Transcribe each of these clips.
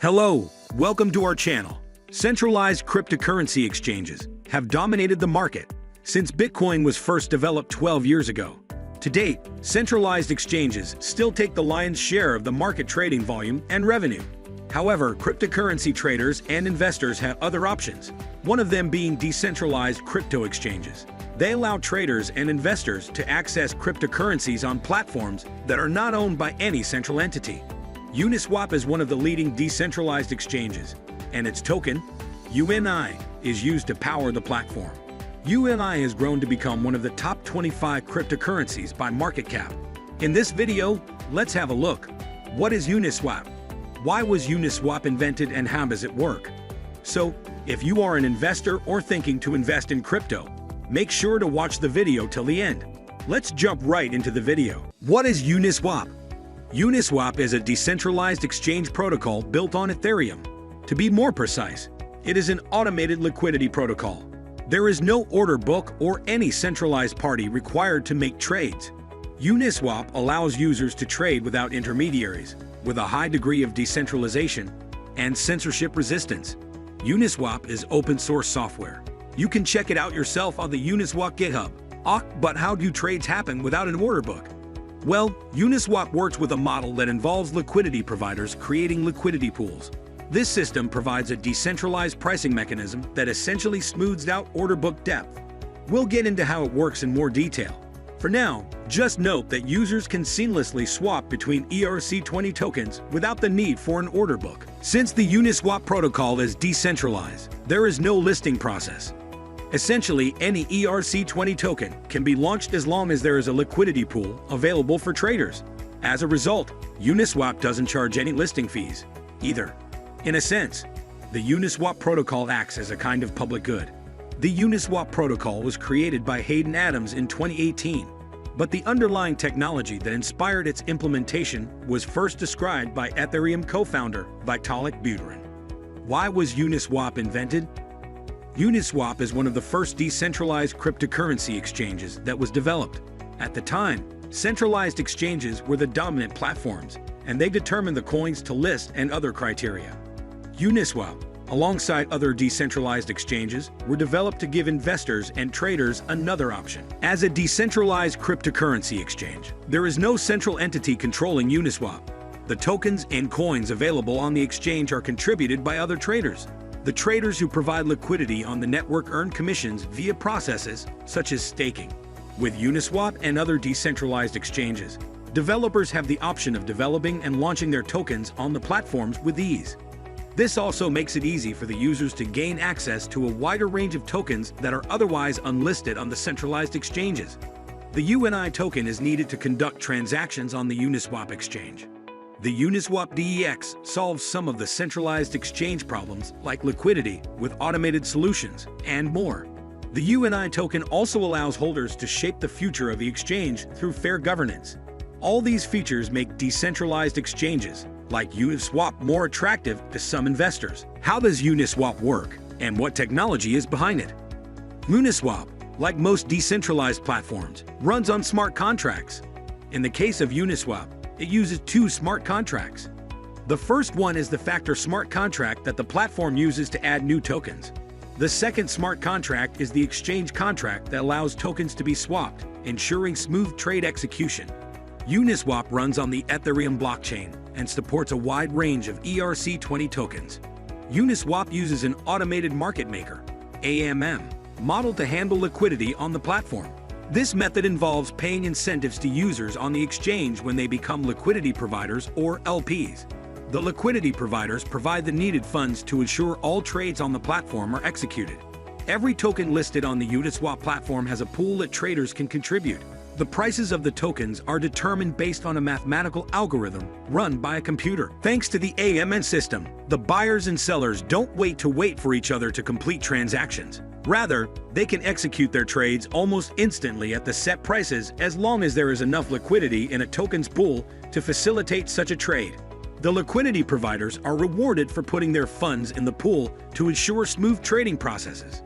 Hello, welcome to our channel. Centralized cryptocurrency exchanges have dominated the market since Bitcoin was first developed 12 years ago. To date, centralized exchanges still take the lion's share of the market trading volume and revenue. However, cryptocurrency traders and investors have other options, one of them being decentralized crypto exchanges. They allow traders and investors to access cryptocurrencies on platforms that are not owned by any central entity. Uniswap is one of the leading decentralized exchanges, and its token, UNI, is used to power the platform. UNI has grown to become one of the top 25 cryptocurrencies by market cap. In this video, let's have a look. What is Uniswap? Why was Uniswap invented and how does it work? So, if you are an investor or thinking to invest in crypto, make sure to watch the video till the end. Let's jump right into the video. What is Uniswap? Uniswap is a decentralized exchange protocol built on Ethereum. To be more precise, it is an automated liquidity protocol. There is no order book or any centralized party required to make trades. Uniswap allows users to trade without intermediaries, with a high degree of decentralization and censorship resistance. Uniswap is open source software. You can check it out yourself on the Uniswap GitHub. But how do trades happen without an order book? Well, Uniswap works with a model that involves liquidity providers creating liquidity pools. This system provides a decentralized pricing mechanism that essentially smooths out order book depth. We'll get into how it works in more detail. For now, just note that users can seamlessly swap between ERC20 tokens without the need for an order book. Since the Uniswap protocol is decentralized, there is no listing process. Essentially, any ERC20 token can be launched as long as there is a liquidity pool available for traders. As a result, Uniswap doesn't charge any listing fees, either. In a sense, the Uniswap protocol acts as a kind of public good. The Uniswap protocol was created by Hayden Adams in 2018, but the underlying technology that inspired its implementation was first described by Ethereum co-founder Vitalik Buterin. Why was Uniswap invented? Uniswap is one of the first decentralized cryptocurrency exchanges that was developed. At the time, centralized exchanges were the dominant platforms, and they determined the coins to list and other criteria. Uniswap, alongside other decentralized exchanges, were developed to give investors and traders another option. As a decentralized cryptocurrency exchange, there is no central entity controlling Uniswap. The tokens and coins available on the exchange are contributed by other traders. The traders who provide liquidity on the network earn commissions via processes such as staking. With Uniswap and other decentralized exchanges, developers have the option of developing and launching their tokens on the platforms with ease. This also makes it easy for the users to gain access to a wider range of tokens that are otherwise unlisted on the centralized exchanges. The UNI token is needed to conduct transactions on the Uniswap exchange. The Uniswap DEX solves some of the centralized exchange problems like liquidity with automated solutions and more. The UNI token also allows holders to shape the future of the exchange through fair governance. All these features make decentralized exchanges like Uniswap more attractive to some investors. How does Uniswap work, and what technology is behind it? Uniswap, like most decentralized platforms, runs on smart contracts. In the case of Uniswap, it uses two smart contracts. The first one is the factor smart contract that the platform uses to add new tokens. The second smart contract is the exchange contract that allows tokens to be swapped, ensuring smooth trade execution. Uniswap runs on the Ethereum blockchain and supports a wide range of ERC20 tokens. Uniswap uses an automated market maker, AMM, model to handle liquidity on the platform. This method involves paying incentives to users on the exchange when they become liquidity providers or LPs. The liquidity providers provide the needed funds to ensure all trades on the platform are executed. Every token listed on the Uniswap platform has a pool that traders can contribute. The prices of the tokens are determined based on a mathematical algorithm run by a computer. Thanks to the AMM system, the buyers and sellers don't wait for each other to complete transactions. Rather, they can execute their trades almost instantly at the set prices as long as there is enough liquidity in a token's pool to facilitate such a trade. The liquidity providers are rewarded for putting their funds in the pool to ensure smooth trading processes.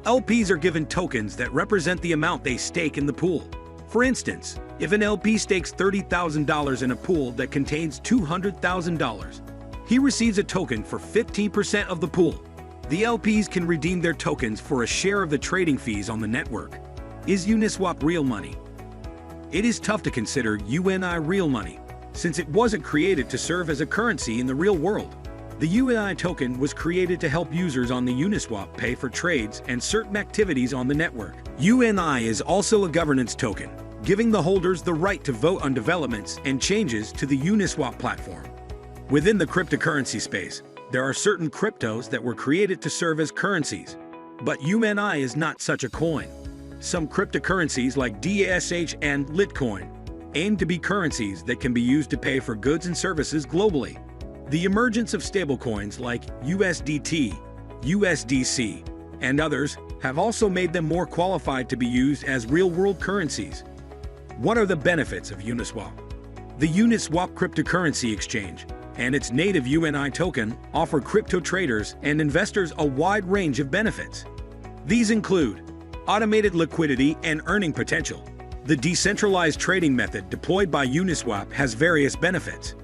LPs are given tokens that represent the amount they stake in the pool. For instance, if an LP stakes $30,000 in a pool that contains $200,000, He receives a token for 15% of the pool. The LPs can redeem their tokens for a share of the trading fees on the network. Is Uniswap real money? It is tough to consider UNI real money, since it wasn't created to serve as a currency in the real world. The UNI token was created to help users on the Uniswap pay for trades and certain activities on the network. UNI is also a governance token, giving the holders the right to vote on developments and changes to the Uniswap platform. Within the cryptocurrency space, there are certain cryptos that were created to serve as currencies, but UNI is not such a coin. Some cryptocurrencies like DASH and Litecoin aim to be currencies that can be used to pay for goods and services globally. The emergence of stablecoins like USDT, USDC, and others have also made them more qualified to be used as real-world currencies. What are the benefits of Uniswap? The Uniswap cryptocurrency exchange and its native UNI token offer crypto traders and investors a wide range of benefits. These include automated liquidity and earning potential. The decentralized trading method deployed by Uniswap has various benefits.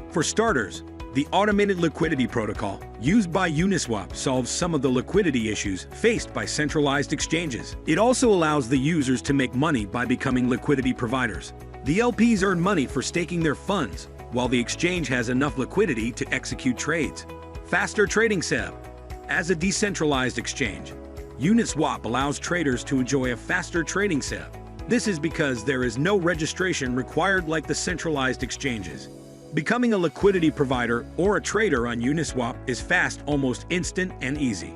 For starters, the automated liquidity protocol used by Uniswap solves some of the liquidity issues faced by centralized exchanges. It also allows the users to make money by becoming liquidity providers. The LPs earn money for staking their funds, while the exchange has enough liquidity to execute trades. Faster trading setup. As a decentralized exchange, Uniswap allows traders to enjoy a faster trading setup. This is because there is no registration required like the centralized exchanges. Becoming a liquidity provider or a trader on Uniswap is fast, almost instant, and easy.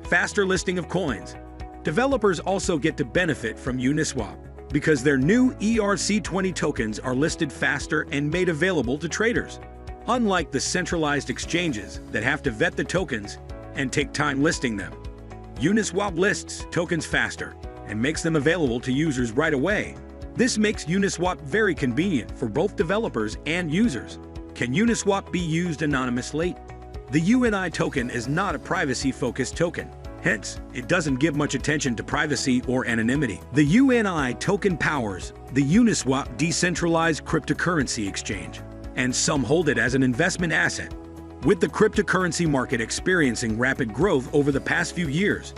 Faster listing of coins. Developers also get to benefit from Uniswap because their new ERC20 tokens are listed faster and made available to traders. Unlike the centralized exchanges that have to vet the tokens and take time listing them, Uniswap lists tokens faster and makes them available to users right away. This makes Uniswap very convenient for both developers and users. Can Uniswap be used anonymously? The UNI token is not a privacy-focused token. Hence, it doesn't give much attention to privacy or anonymity. The UNI token powers the Uniswap decentralized cryptocurrency exchange, and some hold it as an investment asset. With the cryptocurrency market experiencing rapid growth over the past few years,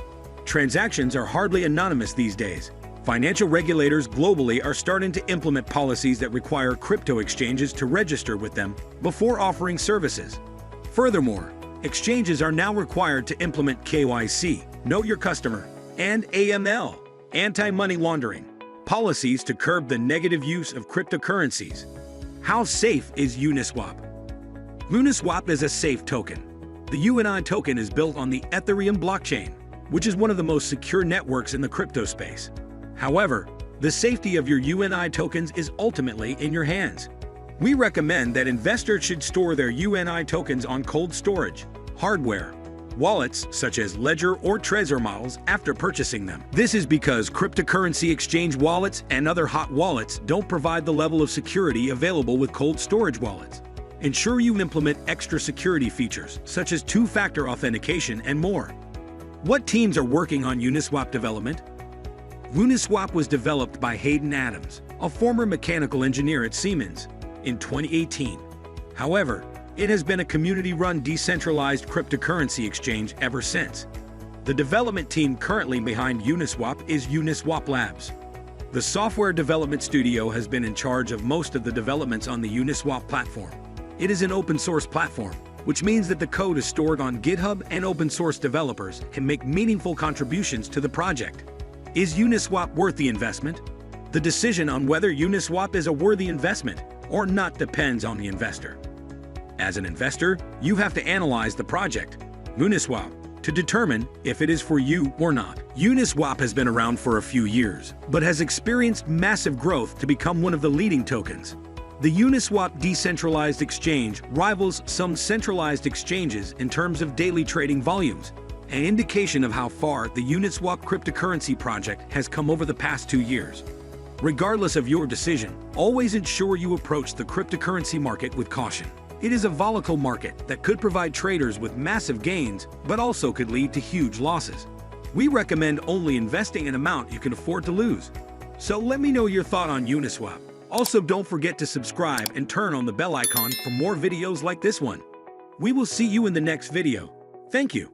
transactions are hardly anonymous these days. Financial regulators globally are starting to implement policies that require crypto exchanges to register with them before offering services. Furthermore, exchanges are now required to implement KYC, Know Your Customer, and AML, anti-money laundering, policies to curb the negative use of cryptocurrencies. How safe is Uniswap? Uniswap is a safe token. The UNI token is built on the Ethereum blockchain, which is one of the most secure networks in the crypto space. However, the safety of your UNI tokens is ultimately in your hands. We recommend that investors should store their UNI tokens on cold storage, hardware, wallets such as Ledger or Trezor models after purchasing them. This is because cryptocurrency exchange wallets and other hot wallets don't provide the level of security available with cold storage wallets. Ensure you implement extra security features such as two-factor authentication and more. What teams are working on Uniswap development? Uniswap was developed by Hayden Adams, a former mechanical engineer at Siemens, in 2018. However, it has been a community-run decentralized cryptocurrency exchange ever since. The development team currently behind Uniswap is Uniswap Labs. The software development studio has been in charge of most of the developments on the Uniswap platform. It is an open-source platform, which means that the code is stored on GitHub and open-source developers can make meaningful contributions to the project. Is Uniswap worth the investment? The decision on whether Uniswap is a worthy investment or not depends on the investor. As an investor, you have to analyze the project, Uniswap, to determine if it is for you or not. Uniswap has been around for a few years, but has experienced massive growth to become one of the leading tokens. The Uniswap decentralized exchange rivals some centralized exchanges in terms of daily trading volumes, an indication of how far the Uniswap cryptocurrency project has come over the past 2 years. Regardless of your decision, always ensure you approach the cryptocurrency market with caution. It is a volatile market that could provide traders with massive gains, but also could lead to huge losses. We recommend only investing an amount you can afford to lose. So let me know your thought on Uniswap. Also, don't forget to subscribe and turn on the bell icon for more videos like this one. We will see you in the next video. Thank you.